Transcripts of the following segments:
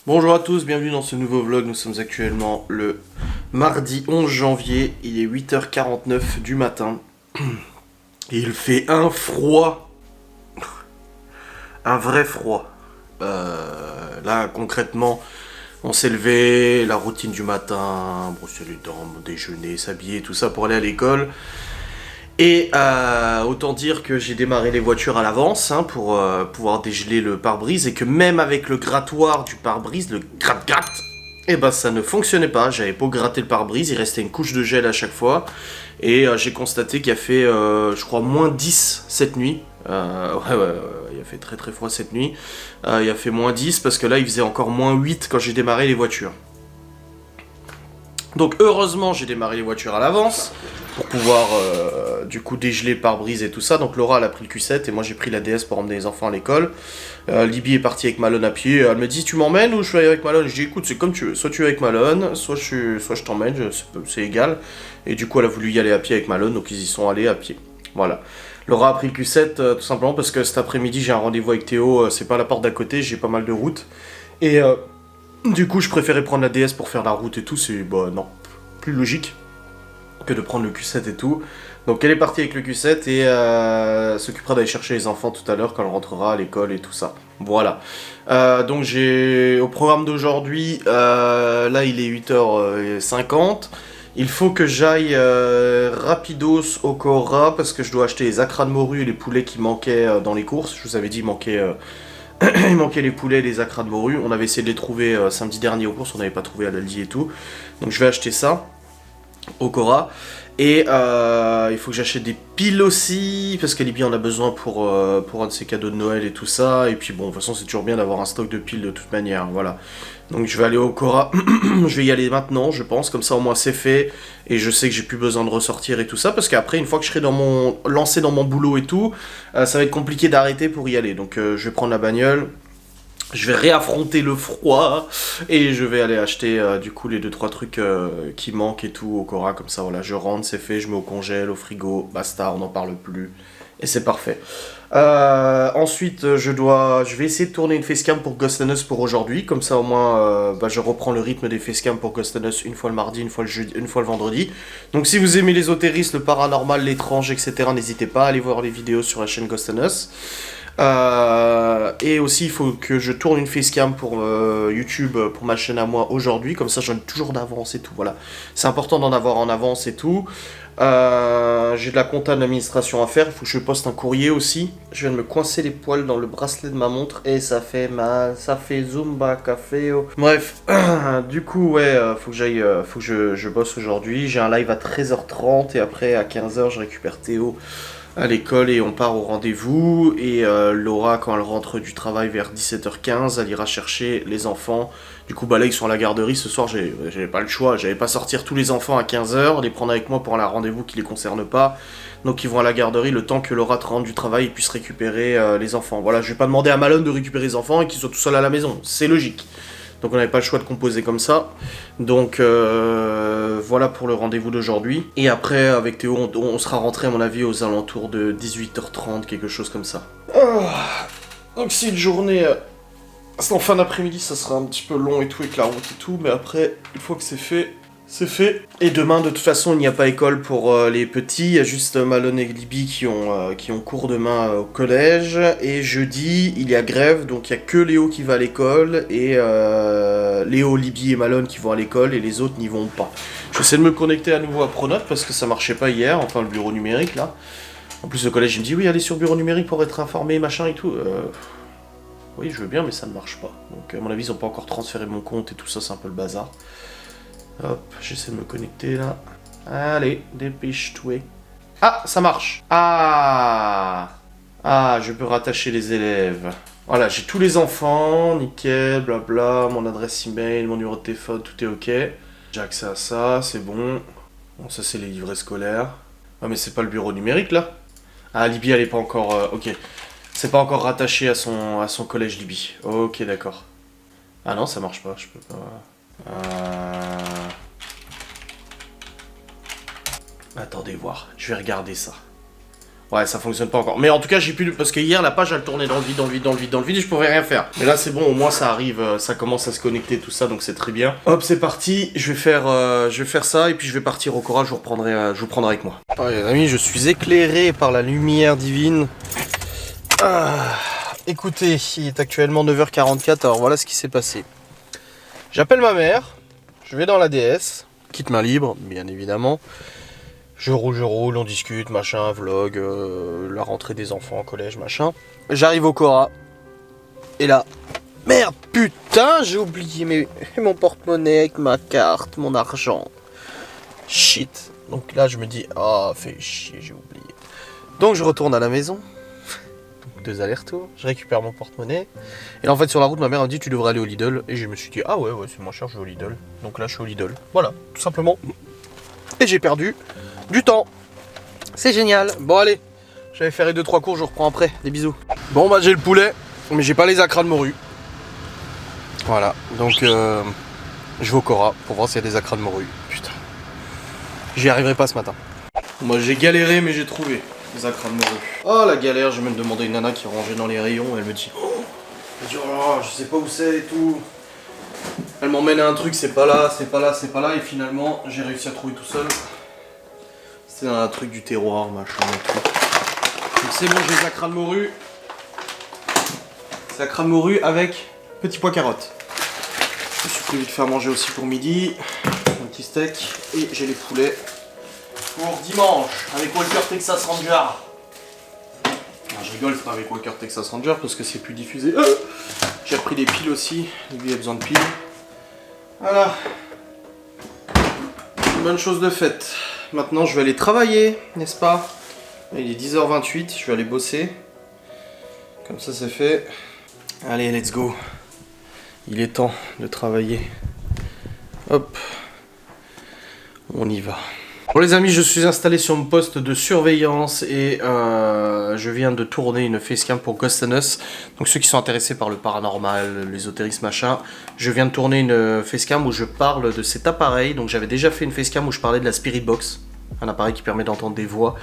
Bonjour à tous, bienvenue dans ce nouveau vlog. Nous sommes actuellement le mardi 11 janvier, il est 8h49 du matin. Et il fait un froid, un vrai froid. Là concrètement, on s'est levé, la routine du matin, brosser les dents, déjeuner, s'habiller, tout ça pour aller à l'école. Et autant dire que j'ai démarré les voitures à l'avance pour pouvoir dégeler le pare-brise et que même avec le grattoir du pare-brise, le gratte-gratte, et ben ça ne fonctionnait pas. J'avais beau gratter le pare-brise, il restait une couche de gel à chaque fois. Et j'ai constaté qu'il a fait, je crois, moins 10 cette nuit. Ouais, il a fait très très froid cette nuit. Il a fait moins 10 parce que là il faisait encore moins 8 quand j'ai démarré les voitures. Donc heureusement j'ai démarré les voitures à l'avance pour pouvoir du coup dégeler le pare-brise et tout ça. Donc Laura elle a pris le Q7 et moi j'ai pris la DS pour emmener les enfants à l'école. Libby est partie avec Malone à pied. Elle me dit tu m'emmènes ou je suis avec Malone. Je dis écoute c'est comme tu veux, soit tu es avec Malone, soit je t'emmène, c'est égal. Et du coup elle a voulu y aller à pied avec Malone donc ils y sont allés à pied. Voilà. Laura a pris le Q7 tout simplement parce que cet après-midi j'ai un rendez-vous avec Théo, c'est pas à la porte d'à côté, j'ai pas mal de route. Et du coup je préférais prendre la DS pour faire la route et tout, c'est bah non, plus logique que de prendre le Q7 et tout. Donc elle est partie avec le Q7 et s'occupera d'aller chercher les enfants tout à l'heure quand elle rentrera à l'école et tout ça. Voilà. Donc j'ai au programme d'aujourd'hui, là il est 8h50. Il faut que j'aille rapidos au Cora parce que je dois acheter les acras de morue et les poulets qui manquaient dans les courses. Je vous avais dit il manquait les poulets et les acras de morue. On avait essayé de les trouver samedi dernier aux courses, on n'avait pas trouvé à l'Aldi et tout. Donc je vais acheter ça au Cora. Et il faut que j'achète des piles aussi, parce qu'Alibi en a besoin pour un de ses cadeaux de Noël et tout ça. Et puis bon, de toute façon, c'est toujours bien d'avoir un stock de piles de toute manière, voilà. Donc je vais aller au Cora, je vais y aller maintenant, je pense, comme ça au moins c'est fait. Et je sais que j'ai plus besoin de ressortir et tout ça, parce qu'après, une fois que je serai lancé dans mon boulot et tout, ça va être compliqué d'arrêter pour y aller. Donc je vais prendre la bagnole. Je vais réaffronter le froid et je vais aller acheter du coup les 2-3 trucs qui manquent et tout au Cora, comme ça voilà, je rentre, c'est fait, je mets au congèle, au frigo, basta, on n'en parle plus et c'est parfait. Ensuite je vais essayer de tourner une facecam pour Ghost and Us pour aujourd'hui, comme ça au moins je reprends le rythme des facecams pour Ghost and Us une fois le mardi, une fois le jeudi, une fois le vendredi. Donc si vous aimez l'ésotérisme, le paranormal, l'étrange, etc., n'hésitez pas à aller voir les vidéos sur la chaîne Ghost and Us. Et aussi il faut que je tourne une facecam pour YouTube pour ma chaîne à moi aujourd'hui, comme ça j'en ai toujours d'avance et tout, voilà. C'est important d'en avoir en avance et tout. J'ai de la compta d'administration à faire, il faut que je poste un courrier aussi. Je viens de me coincer les poils dans le bracelet de ma montre et ça fait mal, ça fait Zumba Café. Bref, du coup ouais, faut que j'aille, faut que je bosse aujourd'hui. J'ai un live à 13h30 et après à 15h je récupère Théo à l'école et on part au rendez-vous. Et Laura, quand elle rentre du travail vers 17h15, elle ira chercher les enfants. Du coup, bah là, ils sont à la garderie. Ce soir, j'avais pas le choix. J'allais pas sortir tous les enfants à 15h, les prendre avec moi pour un rendez-vous qui les concerne pas. Donc, ils vont à la garderie le temps que Laura rentre du travail et puisse récupérer les enfants. Voilà, je vais pas demander à Malone de récupérer les enfants et qu'ils soient tout seuls à la maison. C'est logique. Donc on n'avait pas le choix de composer comme ça. Donc voilà pour le rendez-vous d'aujourd'hui. Et après avec Théo on sera rentré à mon avis aux alentours de 18h30, quelque chose comme ça. Donc si une journée, en fin d'après-midi ça sera un petit peu long et tout avec la route et tout. Mais après une fois que c'est fait, c'est fait. Et demain de toute façon il n'y a pas école pour les petits. Il y a juste Malone et Libby qui ont cours demain au collège. Et jeudi il y a grève, donc il n'y a que Léo qui va à l'école. Et Léo, Libby et Malone qui vont à l'école et les autres n'y vont pas. J'essaie de me connecter à nouveau à Pronote parce que ça marchait pas hier, enfin le bureau numérique là. En plus le collège il me dit oui allez sur le bureau numérique pour être informé machin et tout. Oui je veux bien mais ça ne marche pas. Donc à mon avis ils n'ont pas encore transféré mon compte et tout ça, c'est un peu le bazar. Hop, j'essaie de me connecter là. Allez, dépêche-toi. Ah, ça marche. Ah, je peux rattacher les élèves. Voilà, j'ai tous les enfants, nickel, blabla, mon adresse email, mon numéro de téléphone, tout est ok. J'ai accès à ça, c'est bon. Bon, ça c'est les livrets scolaires. Ah, mais c'est pas le bureau numérique là. Ah, Libby elle est pas encore... ok. C'est pas encore rattaché à son collège Libby. Ok, d'accord. Ah non, ça marche pas, je peux pas... Attendez voir, je vais regarder ça. Ouais, ça fonctionne pas encore. Mais en tout cas, j'ai pu... Parce que hier, la page, elle tournait dans le vide, dans le vide, dans le vide, dans le vide, et je pouvais rien faire. Mais là, c'est bon, au moins, ça arrive, ça commence à se connecter, tout ça, donc c'est très bien. Hop, c'est parti, je vais faire ça, et puis je vais partir au Cora, je vous prendrai avec moi. Oh, les amis, je suis éclairé par la lumière divine. Écoutez, il est actuellement 9h44, alors voilà ce qui s'est passé. J'appelle ma mère, je vais dans la DS, quitte main libre, bien évidemment. Je roule, on discute, machin, vlog, la rentrée des enfants au collège, machin. J'arrive au Cora. Et là, merde, putain, j'ai oublié mon porte-monnaie avec ma carte, mon argent. Shit. Donc là, je me dis, ah, fait chier, j'ai oublié. Donc je retourne à la maison. 2 allers-retours. Je récupère mon porte-monnaie. Et là, en fait, sur la route, ma mère a dit, tu devrais aller au Lidl. Et je me suis dit, ah ouais, c'est moins cher, je vais au Lidl. Donc là, je suis au Lidl. Voilà, tout simplement. Et j'ai perdu du temps. C'est génial. Bon allez, j'avais fait les 2-3 cours, je reprends après. Des bisous. Bon bah j'ai le poulet, mais j'ai pas les acras de morue. Voilà, donc je vais au Cora pour voir s'il y a des acras de morue. Putain. J'y arriverai pas ce matin. Moi j'ai galéré mais j'ai trouvé les acras de morue. Oh la galère, je vais même demander à une nana qui rangeait dans les rayons, elle me dit oh là, je sais pas où c'est et tout. Elle m'emmène à un truc, c'est pas là, c'est pas là, c'est pas là, et finalement j'ai réussi à trouver tout seul. C'est dans un truc du terroir, machin et tout. Donc c'est bon, j'ai les acras de morue. C'est acras de morue avec petit pois carottes. Je me suis prévu de faire manger aussi pour midi. Un petit steak. Et j'ai les poulets pour dimanche avec Walker Texas Ranger. Non, je rigole, c'est pas avec Walker Texas Ranger parce que c'est plus diffusé. J'ai repris des piles aussi. Lui, il a besoin de piles. Voilà. Une bonne chose de faite. Maintenant, je vais aller travailler, n'est-ce pas? Il est 10h28, je vais aller bosser. Comme ça, c'est fait. Allez, let's go. Il est temps de travailler. Hop. On y va. Bon les amis, je suis installé sur mon poste de surveillance et je viens de tourner une facecam pour Ghost and Us. Donc ceux qui sont intéressés par le paranormal, l'ésotérisme, machin, je viens de tourner une facecam où je parle de cet appareil. Donc j'avais déjà fait une facecam où je parlais de la Spirit Box, un appareil qui permet d'entendre des voix,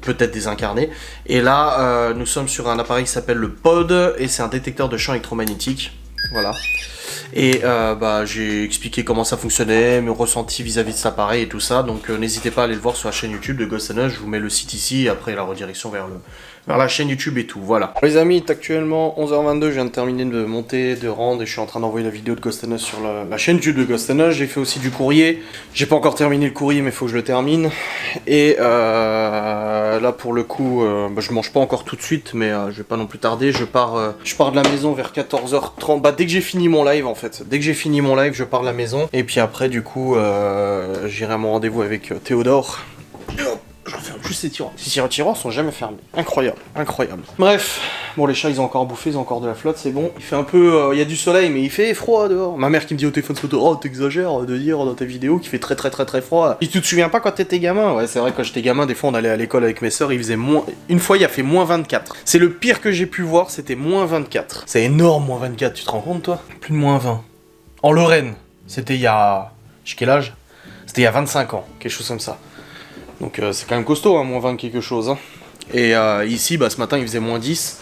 peut-être désincarnées. Et là, nous sommes sur un appareil qui s'appelle le Pod et c'est un détecteur de champs électromagnétiques. Voilà. Et j'ai expliqué comment ça fonctionnait, mes ressentis vis-à-vis de cet appareil et tout ça. Donc n'hésitez pas à aller le voir sur la chaîne YouTube de Ghost and Us. Je vous mets le site ici et après la redirection vers la chaîne YouTube et tout. Voilà. Les amis, il est actuellement 11h22. Je viens de terminer de monter, de rendre et je suis en train d'envoyer la vidéo de Ghost and Us sur la chaîne YouTube de Ghost and Us. J'ai fait aussi du courrier. J'ai pas encore terminé le courrier mais il faut que je le termine. Et là pour le coup, je mange pas encore tout de suite mais je vais pas non plus tarder. Je pars de la maison vers 14h30. Bah dès que j'ai fini mon live en fait. Dès que j'ai fini mon live, je pars de la maison. Et puis après du coup, j'irai à mon rendez-vous avec Théodore. Je referme juste ces tiroirs. Ces tiroirs sont jamais fermés. Incroyable, incroyable. Bref, bon les chats ils ont encore bouffé, ils ont encore de la flotte, c'est bon. Il fait un peu, il y a du soleil mais il fait froid dehors. Ma mère qui me dit au téléphone photo, oh t'exagères de dire dans ta vidéo qu'il fait très froid. Et tu te souviens pas quand t'étais gamin? Ouais c'est vrai, quand j'étais gamin, des fois on allait à l'école avec mes sœurs, il faisait moins... Une fois il a fait moins 24. C'est le pire que j'ai pu voir, c'était moins 24. C'est énorme moins 24, tu te rends compte toi? Plus de moins 20. En Lorraine, c'était il y a... J'ai quel âge? C'était il y a 25 ans, quelque chose comme ça. Donc c'est quand même costaud, hein, moins 20 quelque chose. Hein. Et ici, ce matin, il faisait moins 10.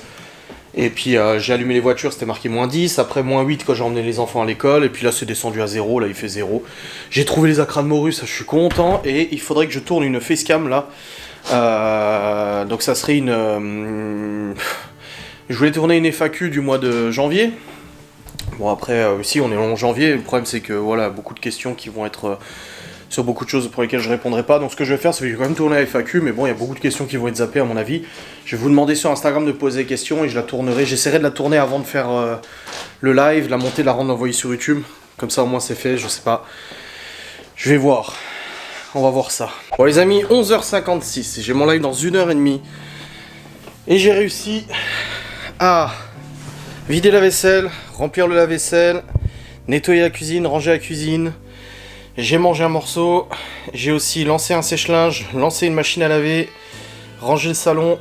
Et puis j'ai allumé les voitures, c'était marqué moins 10. Après moins 8 quand j'ai emmené les enfants à l'école. Et puis là, c'est descendu à 0. Là, il fait 0. J'ai trouvé les acras de morue, ça, je suis content. Et il faudrait que je tourne une facecam, là. Donc ça serait une... Je voulais tourner une FAQ du mois de janvier. Bon, après, ici, on est en janvier. Le problème, c'est que, voilà, beaucoup de questions qui vont être... sur beaucoup de choses pour lesquelles je répondrai pas. Donc ce que je vais faire, c'est que je vais quand même tourner la FAQ, mais bon, il y a beaucoup de questions qui vont être zappées à mon avis. Je vais vous demander sur Instagram de poser des questions et je la tournerai. J'essaierai de la tourner avant de faire le live, la monter, la rendre, l'envoyer sur YouTube. Comme ça au moins c'est fait, je sais pas. Je vais voir. On va voir ça. Bon les amis, 11h56. J'ai mon live dans 1h30. Et j'ai réussi à vider la vaisselle, remplir le lave-vaisselle, nettoyer la cuisine, ranger la cuisine. J'ai mangé un morceau, j'ai aussi lancé un sèche-linge, lancé une machine à laver, rangé le salon.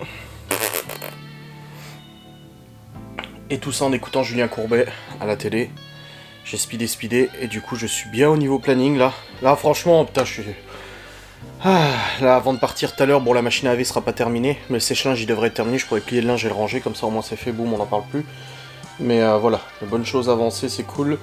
Et tout ça en écoutant Julien Courbet à la télé. J'ai speedé, et du coup je suis bien au niveau planning là. Là franchement, putain, Là, avant de partir tout à l'heure, bon, la machine à laver sera pas terminée, mais le sèche-linge il devrait être terminé. Je pourrais plier le linge et le ranger, comme ça au moins c'est fait, boum, on n'en parle plus. Mais voilà, de bonnes choses avancées, c'est cool.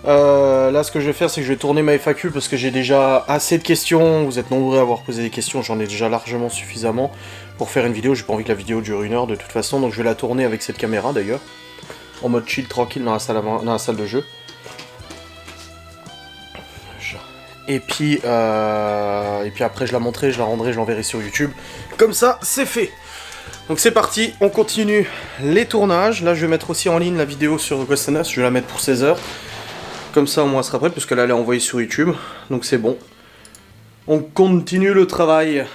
Là, ce que je vais faire, c'est que je vais tourner ma FAQ parce que j'ai déjà assez de questions. Vous êtes nombreux à avoir posé des questions, j'en ai déjà largement suffisamment pour faire une vidéo. J'ai pas envie que la vidéo dure 1 heure de toute façon, donc je vais la tourner avec cette caméra d'ailleurs, en mode chill, tranquille dans la salle de jeu. Et puis après je la montrerai, je la rendrai, je l'enverrai sur YouTube. Comme ça, c'est fait. Donc c'est parti, on continue les tournages. Là je vais mettre aussi en ligne la vidéo sur Ghost and Us, je vais la mettre pour 16 h. Comme ça au moins elle sera prête, parce qu'elle allait envoyer sur YouTube. Donc c'est bon. On continue le travail,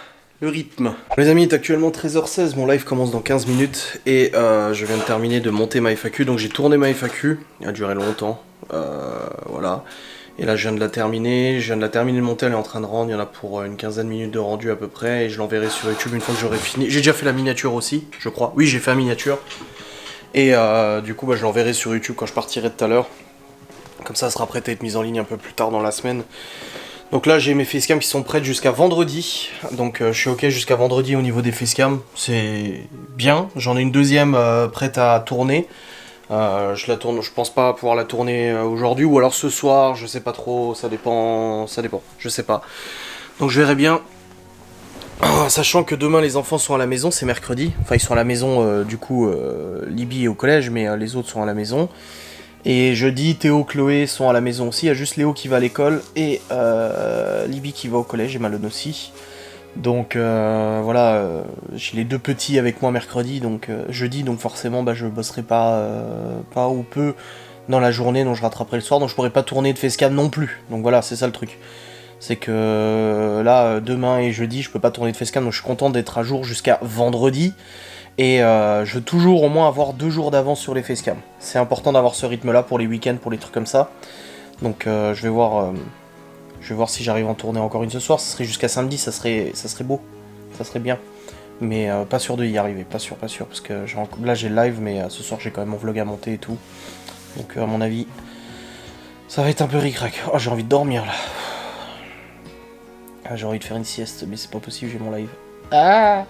le rythme. Les amis, il est actuellement 13h16, mon live commence dans 15 minutes. Et je viens de terminer de monter ma FAQ. Donc j'ai tourné ma FAQ, elle a duré longtemps. Voilà. Et là je viens de la terminer, de monter, elle est en train de rendre, il y en a pour une 15aine de minutes de rendu à peu près, et je l'enverrai sur YouTube une fois que j'aurai fini. J'ai déjà fait la miniature aussi, je crois. Oui, j'ai fait la miniature. Et du coup, je l'enverrai sur YouTube quand je partirai tout à l'heure. Comme ça, elle sera prête à être mise en ligne un peu plus tard dans la semaine. Donc là, j'ai mes facecams qui sont prêtes jusqu'à vendredi. Donc je suis ok jusqu'à vendredi au niveau des facecams. C'est bien. J'en ai une deuxième prête à tourner. Je la tourne, je pense pas pouvoir la tourner aujourd'hui ou alors ce soir, je sais pas trop, ça dépend, je sais pas. Donc je verrai bien. Sachant que demain les enfants sont à la maison, c'est mercredi. Enfin ils sont à la maison du coup, Libye est au collège, mais les autres sont à la maison. Et jeudi, Théo, Chloé sont à la maison aussi. Il y a juste Léo qui va à l'école et Libye qui va au collège et Malone aussi. Donc voilà, j'ai les deux petits avec moi mercredi, donc jeudi, donc forcément je bosserai pas ou peu dans la journée, donc je rattraperai le soir, donc je pourrai pas tourner de facecam non plus. Donc voilà, c'est ça le truc. C'est que là, demain et jeudi, je peux pas tourner de facecam, donc je suis content d'être à jour jusqu'à vendredi. Et je veux toujours au moins avoir 2 jours d'avance sur les facecam. C'est important d'avoir ce rythme-là pour les week-ends, pour les trucs comme ça. Donc je vais voir... Je vais voir si j'arrive à en tourner encore une ce soir, ça serait jusqu'à samedi, ça serait beau, ça serait bien. Mais pas sûr de y arriver, pas sûr, parce que là j'ai le live, mais ce soir j'ai quand même mon vlog à monter et tout. Donc à mon avis, ça va être un peu ric-rac. Oh, j'ai envie de dormir là. Ah, j'ai envie de faire une sieste, mais c'est pas possible, j'ai mon live. Ah.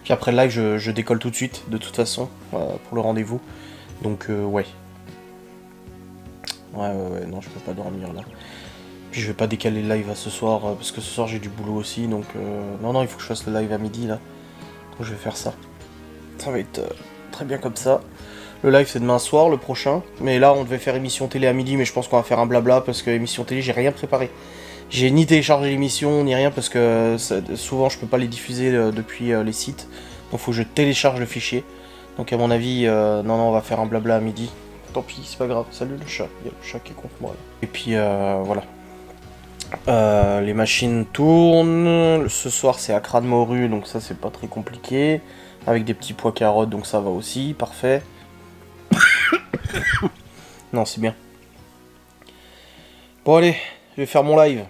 Puis après le live, je décolle tout de suite, de toute façon, pour le rendez-vous. Donc ouais. Ouais, non, je peux pas dormir là. Puis je vais pas décaler le live à ce soir, parce que ce soir j'ai du boulot aussi, donc non, il faut que je fasse le live à midi là. Donc je vais faire ça. Ça va être très bien comme ça. Le live c'est demain soir, le prochain. Mais là on devait faire émission télé à midi, mais je pense qu'on va faire un blabla, parce que émission télé j'ai rien préparé. J'ai ni téléchargé l'émission, ni rien, parce que souvent je peux pas les diffuser depuis les sites. Donc faut que je télécharge le fichier. Donc à mon avis, non, on va faire un blabla à midi. Tant pis, c'est pas grave. Salut le chat, il y a le chat qui est contre moi là. Et puis voilà. Les machines tournent. Ce soir c'est à crâne morue, donc ça c'est pas très compliqué. Avec des petits pois carottes, donc ça va aussi, parfait. Non, c'est bien. Bon allez, je vais faire mon live.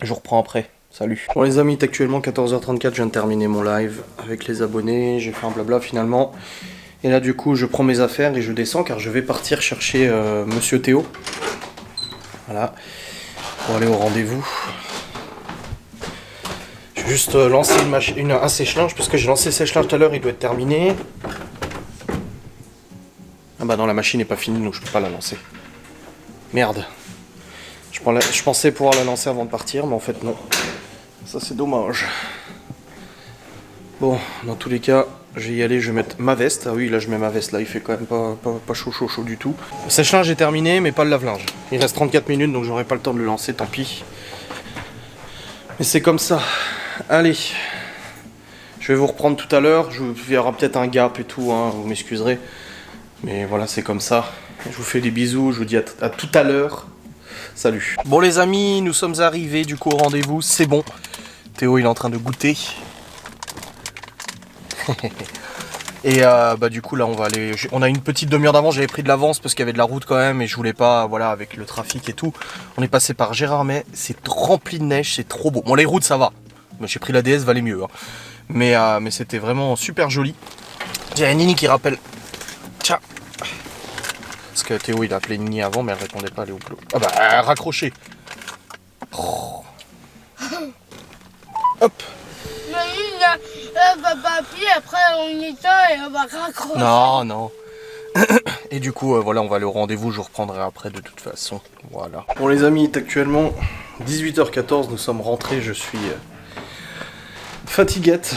Je vous reprends après. Salut. Bon les amis, il est actuellement 14h34, je viens de terminer mon live avec les abonnés. J'ai fait un blabla finalement. Et là du coup je prends mes affaires et je descends car je vais partir chercher Monsieur Théo. Voilà. Pour aller au rendez-vous. Je vais juste lancer un sèche-linge, parce que j'ai lancé le sèche-linge tout à l'heure, il doit être terminé. Ah bah non, la machine n'est pas finie, donc je peux pas la lancer. Merde. Je pensais pouvoir la lancer avant de partir, mais en fait non. Ça c'est dommage. Bon, dans tous les cas, je vais y aller, je vais mettre ma veste. Ah oui, là je mets ma veste, là il fait quand même pas chaud du tout. Le sèche-linge est terminé, mais pas le lave-linge. Il reste 34 minutes, donc j'aurai pas le temps de le lancer, tant pis. Mais c'est comme ça. Allez. Je vais vous reprendre tout à l'heure. Il y aura peut-être un gap et tout, hein, vous m'excuserez. Mais voilà, c'est comme ça. Je vous fais des bisous, je vous dis à tout à l'heure. Salut. Bon les amis, nous sommes arrivés du coup au rendez-vous, c'est bon. Théo il est en train de goûter. Et du coup là on va aller, on a une petite demi-heure d'avance, j'avais pris de l'avance parce qu'il y avait de la route quand même et je voulais pas, voilà, avec le trafic et tout. On est passé par Gérardmer, c'est rempli de neige, c'est trop beau. Bon les routes ça va, j'ai pris la DS, valait mieux. Hein. Mais c'était vraiment super joli. Il y a Nini qui rappelle. Tiens. Parce que Théo il a appelé Nini avant mais elle répondait pas, elle est au boulot. Ah bah raccroché. Oh. Hop. Papa, puis après on éteint et on va raccrocher. Non, non. Et du coup, voilà, on va aller au rendez-vous, je vous reprendrai après de toute façon. Voilà. Bon les amis, il est actuellement 18h14, nous sommes rentrés, je suis fatiguette.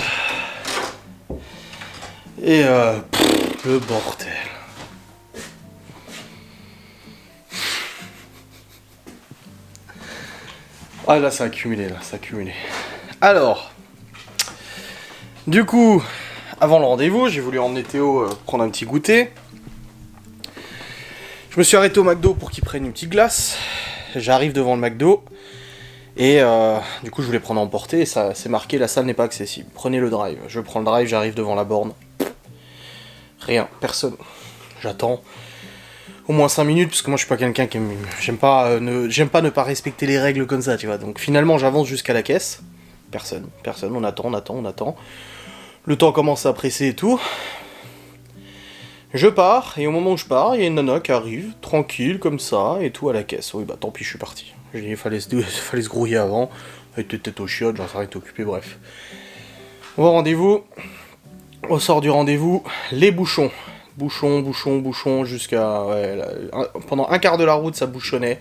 Et le bordel. Ah là, ça a accumulé, là, ça a accumulé. Alors, du coup, avant le rendez-vous, j'ai voulu emmener Théo prendre un petit goûter. Je me suis arrêté au McDo pour qu'il prenne une petite glace. J'arrive devant le McDo. Et du coup, je voulais prendre à emporter. Et ça, c'est marqué, la salle n'est pas accessible. Prenez le drive. Je prends le drive, j'arrive devant la borne. Rien, personne. J'attends au moins 5 minutes, parce que moi je suis pas quelqu'un qui aime... J'aime pas ne pas respecter les règles comme ça, tu vois. Donc finalement j'avance jusqu'à la caisse. Personne, on attend. Le temps commence à presser et tout. Je pars, et au moment où je pars, il y a une nana qui arrive, tranquille, comme ça, et tout à la caisse. Oui, bah tant pis, je suis parti. J'ai dit, il fallait se grouiller avant. Elle était tête aux chiottes, j'en sais rien, occupé, bref. On va au rendez-vous. Au sort du rendez-vous, les bouchons. Bouchons, jusqu'à... Ouais, pendant un quart de la route, ça bouchonnait.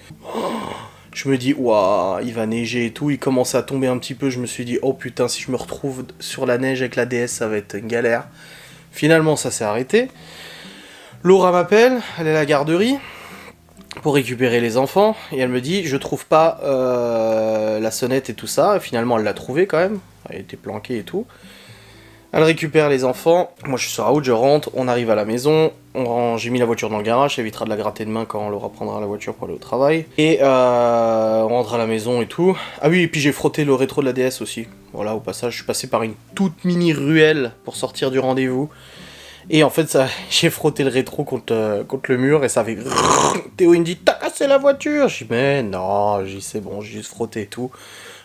Je me dis, waouh, il va neiger et tout. Il commence à tomber un petit peu. Je me suis dit, oh putain, si je me retrouve sur la neige avec la DS, ça va être une galère. Finalement, ça s'est arrêté. Laura m'appelle, elle est à la garderie pour récupérer les enfants. Et elle me dit, je trouve pas la sonnette et tout ça. Et finalement, elle l'a trouvée quand même. Elle était planquée et tout. Elle récupère les enfants, moi je suis sur la route, je rentre, on arrive à la maison, j'ai mis la voiture dans le garage, ça évitera de la gratter de main quand Laura prendra la voiture pour aller au travail. Et on rentre à la maison et tout. Ah oui, et puis j'ai frotté le rétro de la DS aussi. Voilà, au passage, je suis passé par une toute mini ruelle pour sortir du rendez-vous. Et en fait, ça, j'ai frotté le rétro contre le mur et ça fait... Théo il me dit, t'as cassé la voiture. Je dis, mais non, c'est bon, j'ai juste frotté et tout.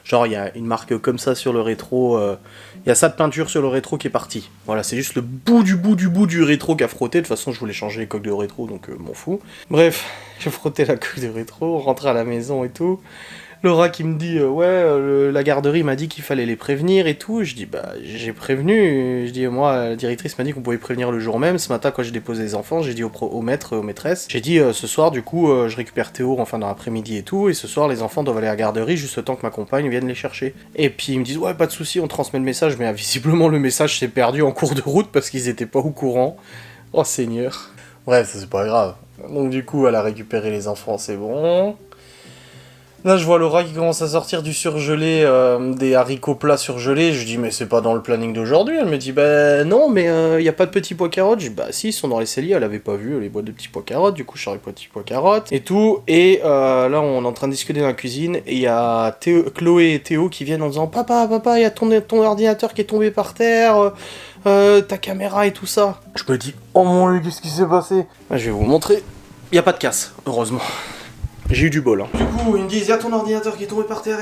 Genre, il y a une marque comme ça sur le rétro. Il y a ça de peinture sur le rétro qui est parti. Voilà, c'est juste le bout du rétro qui a frotté. De toute façon, je voulais changer les coques de rétro, donc m'en fous. Bref, j'ai frotté la coque de rétro, rentré à la maison et tout. Laura qui me dit, la garderie m'a dit qu'il fallait les prévenir et tout. Je dis, bah, j'ai prévenu. Je dis, moi, la directrice m'a dit qu'on pouvait prévenir le jour même. Ce matin, quand j'ai déposé les enfants, j'ai dit au maître, aux maîtresses, j'ai dit, ce soir, du coup, je récupère Théo en fin d'après-midi et tout. Et ce soir, les enfants doivent aller à la garderie juste le temps que ma compagne vienne les chercher. Et puis, ils me disent, ouais, pas de souci, on transmet le message. Mais visiblement, le message s'est perdu en cours de route parce qu'ils étaient pas au courant. Oh, Seigneur. Bref, ça, c'est pas grave. Donc, du coup, elle a récupéré les enfants, c'est bon. Là, je vois Laura qui commence à sortir du surgelé, des haricots plats surgelés. Je dis, mais c'est pas dans le planning d'aujourd'hui. Elle me dit, bah non, mais y a pas de petits pois carottes. Je dis, bah si, ils sont dans les celliers. Elle avait pas vu les boîtes de petits pois carottes. Du coup, je sors les petits pois carottes et tout. Et là, on est en train de discuter dans la cuisine. Et il y a Chloé et Théo qui viennent en disant, papa, il y a ton ordinateur qui est tombé par terre. Ta caméra et tout ça. Je me dis, oh mon Dieu, qu'est-ce qui s'est passé? Bah, je vais vous montrer. Y a pas de casse, heureusement. J'ai eu du bol. Hein. Du coup, ils me disent, il y a ton ordinateur qui est tombé par terre,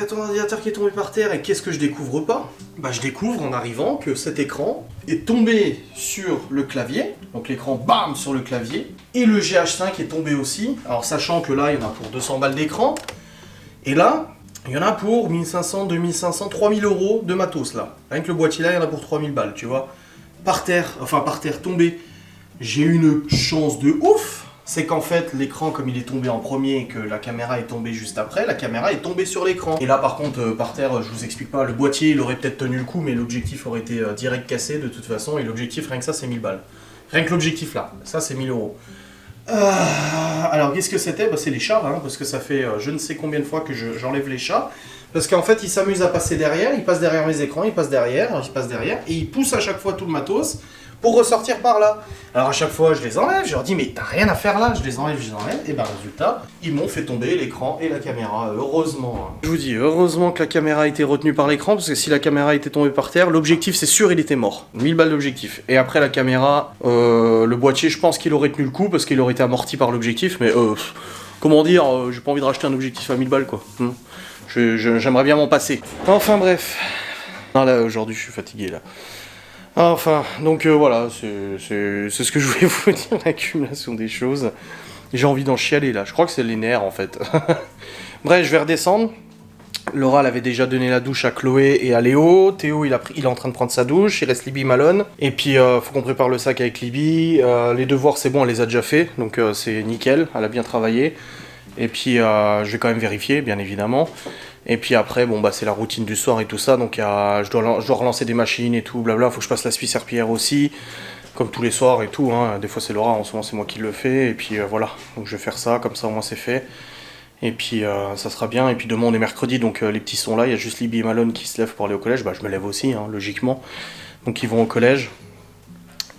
et qu'est-ce que je découvre pas? Bah, je découvre en arrivant que cet écran est tombé sur le clavier, donc l'écran, bam, sur le clavier, et le GH5 est tombé aussi, alors sachant que là, il y en a pour 200 balles d'écran, et là, il y en a pour 1500, 2500, 3000 euros de matos, là. Rien que le boîtier là, il y en a pour 3000 balles, tu vois. Par terre, tombé. J'ai eu une chance de ouf! C'est qu'en fait, l'écran, comme il est tombé en premier et que la caméra est tombée juste après, la caméra est tombée sur l'écran. Et là, par contre, par terre, je vous explique pas, le boîtier, il aurait peut-être tenu le coup, mais l'objectif aurait été direct cassé de toute façon, et l'objectif, rien que ça, c'est 1000 balles. Rien que l'objectif là, ça, c'est 1000 euros. Alors, qu'est-ce que c'était? Bah, c'est les chats, hein, parce que ça fait je ne sais combien de fois que j'enlève les chats. Parce qu'en fait, ils s'amusent à passer derrière, ils passent derrière mes écrans, ils passent derrière, et ils poussent à chaque fois tout le matos pour ressortir par là. Alors à chaque fois, je les enlève, je leur dis, mais t'as rien à faire là, je les enlève, et ben résultat, ils m'ont fait tomber l'écran et la caméra, heureusement. Je vous dis, heureusement que la caméra a été retenue par l'écran, parce que si la caméra était tombée par terre, l'objectif, c'est sûr, il était mort. 1000 balles d'objectif. Et après la caméra, le boîtier, je pense qu'il aurait tenu le coup, parce qu'il aurait été amorti par l'objectif, mais comment dire, j'ai pas envie de racheter un objectif à 1000 balles, quoi. J'aimerais bien m'en passer. Enfin bref. Non, là, aujourd'hui, je suis fatigué, là. Enfin, donc voilà, c'est ce que je voulais vous dire, l'accumulation des choses. J'ai envie d'en chialer, là. Je crois que c'est les nerfs, en fait. Bref, je vais redescendre. Laura, elle avait déjà donné la douche à Chloé et à Léo. Théo, il est en train de prendre sa douche. Il reste Libby, Malone. Et puis, faut qu'on prépare le sac avec Libby. Les devoirs, c'est bon, elle les a déjà fait. Donc, c'est nickel. Elle a bien travaillé. Et puis, je vais quand même vérifier, bien évidemment. Et puis après, bon, bah, c'est la routine du soir et tout ça. Donc, je dois relancer des machines et tout, blabla. Faut que je passe la suie serpillière aussi. Comme tous les soirs et tout. Hein. Des fois, c'est Laura. En ce moment, c'est moi qui le fais. Et puis, voilà. Donc, je vais faire ça. Comme ça, au moins, c'est fait. Et puis ça sera bien, et puis demain on est mercredi, donc les petits sont là, il y a juste Libby et Malone qui se lèvent pour aller au collège, bah je me lève aussi, hein, logiquement. Donc ils vont au collège,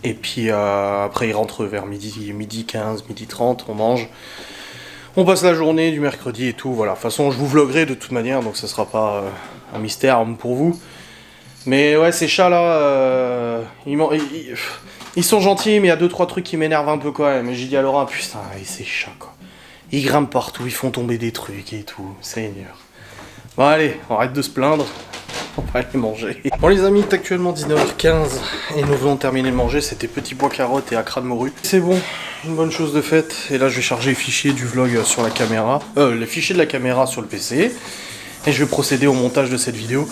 et puis après ils rentrent vers midi 15, midi 30, on mange. On passe la journée du mercredi et tout, voilà. De toute façon je vous vloguerai de toute manière, donc ça sera pas un mystère pour vous. Mais ouais, ces chats là, ils sont gentils, mais il y a 2-3 trucs qui m'énervent un peu quand même. Et j'ai dit à Laura, putain, ces chats quoi. Ils grimpent partout, ils font tomber des trucs et tout, Seigneur. Bon allez, on arrête de se plaindre, on va aller manger. Bon les amis, il est actuellement 19h15 et nous venons de terminer de manger, c'était petit pois carottes et acra de morue. C'est bon, une bonne chose de faite. Et là je vais charger les fichiers du vlog sur la caméra, les fichiers de la caméra sur le PC. Et je vais procéder au montage de cette vidéo.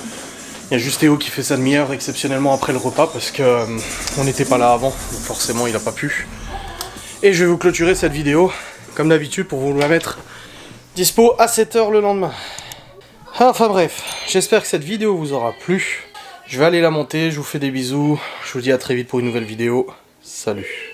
Il y a juste Théo qui fait sa demi-heure exceptionnellement après le repas parce que on n'était pas là avant, donc forcément il a pas pu. Et je vais vous clôturer cette vidéo comme d'habitude pour vous la mettre dispo à 7h le lendemain. Enfin bref, j'espère que cette vidéo vous aura plu. Je vais aller la monter, je vous fais des bisous. Je vous dis à très vite pour une nouvelle vidéo. Salut.